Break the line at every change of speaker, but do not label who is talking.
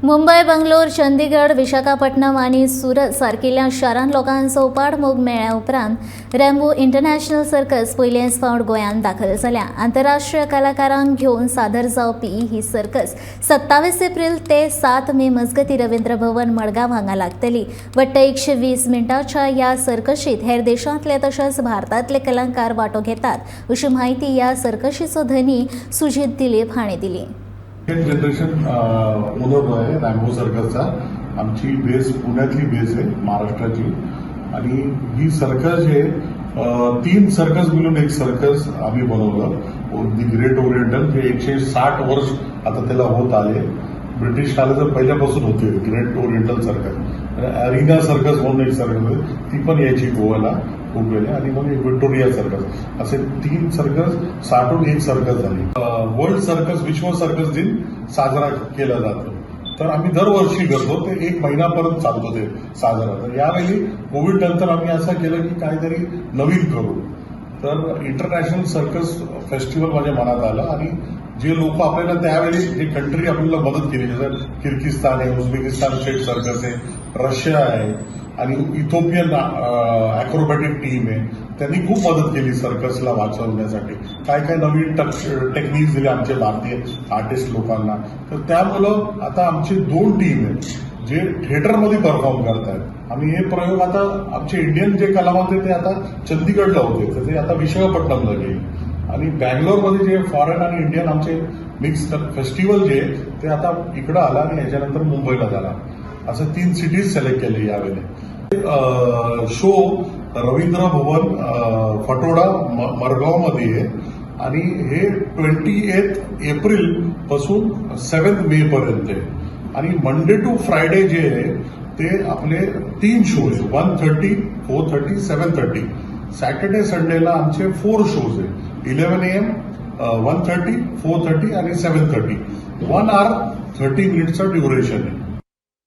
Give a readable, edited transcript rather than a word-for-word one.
मुंबई, बंगलोर, चंदीगड, विशाखापट्टणम आणि सुरत सारकिल्ल्या शारांत लोकांचो उपाडमोग मेळ्ळ्या उपरांत रॅम्बो इंटरनॅशनल सर्कस पयलेच फावट गोंयांत दाखल जाल्या. आंतरराष्ट्रीय कलाकारांक घेवन सादर जावपी ही सर्कस 27 एप्रिल ते 7 मे मजगतीं रवींद्र भवन मडगांव हांगा लागतली. वट्ट 120 मिनटांच्या ह्या सर्कशींत हेर देशांतले तशेंच भारतांतले कलाकार वांटो घेतात, अशी माहिती ह्या सर्कशीचो धनी सुजीत दिलीप हांणी दिली.
जनरेशन उदक आहे रॅम्बो सर्कसचा. आमची बेस पुण्यातली बेस आहे, महाराष्ट्राची. आणि ही सर्कस आहे 3 सर्कस मिळून एक सर्कस आम्ही बनवलं, दी ग्रेट ओरिएंटल. जे 160 वर्ष आता त्याला होत आले. ब्रिटिश काळाचं पहिल्यापासून होते great oriental circus. Aryna circus म्हणून एक सर्कस, ती पण यायची गोव्याला खूप वेळे. आणि मग एक व्हिक्टोरिया सर्कस, असे 3 सर्कस साठून एक सर्कस झाली. वर्ल्ड सर्कस, विश्व सर्कस दिन साजरा केला जातो. तर आम्ही दरवर्षी करतो, ते 1 महिनापर्यंत चालतो ते साजरा. तर यावेळी कोविड नंतर आम्ही असं केलं की काहीतरी नवीन करू. तर इंटरनॅशनल सर्कस फेस्टिवल माझ्या मनात आलं. आणि जे लोक आपल्याला त्यावेळी जे कंट्री आपल्याला मदत केली, जसं किर्गिस्तान आहे, उझबेकिस्तान स्टेट सर्कस आहे, रशिया आहे आणि इथोपियन अॅक्रोबॅटिक टीम आहे, त्यांनी खूप मदत केली सर्कसला वाचवण्यासाठी. काय काय नवीन टेक्निक्स दिले आमच्या भारतीय आर्टिस्ट लोकांना. तर त्यामुळं आता आमचे 2 टीम आहेत जे थिएटरमध्ये परफॉर्म करतात. आणि हे प्रयोग आता आमचे इंडियन जे कलावंत आहेत ते आता चंदीगडला होते, तर ते आता विशाखापट्टणमला गेले. आणि बँगलोरमध्ये जे फॉरेन आणि इंडियन आमचे मिक्स फेस्टिवल जे ते आता इकडं आला आणि याच्यानंतर मुंबईला झाला. असं 3 सिटीज सिलेक्ट केले यावेळी. शो रवींद्र भवन फटोडा मडगावमध्ये आहे. आणि हे 28 एप्रिल पासून 7 मे पर्यंत आहे. आणि मंडे टू फ्रायडे जे आहे ते आपले 3 शो आहे, 1:30, 4:30, 7:30. सॅटर्डे संडेला आमचे 4 शोज आहे, 11 AM, 1:30, 4:30 आणि 7:30. 1 hour 30 मिनिटचं ड्युरेशन आहे.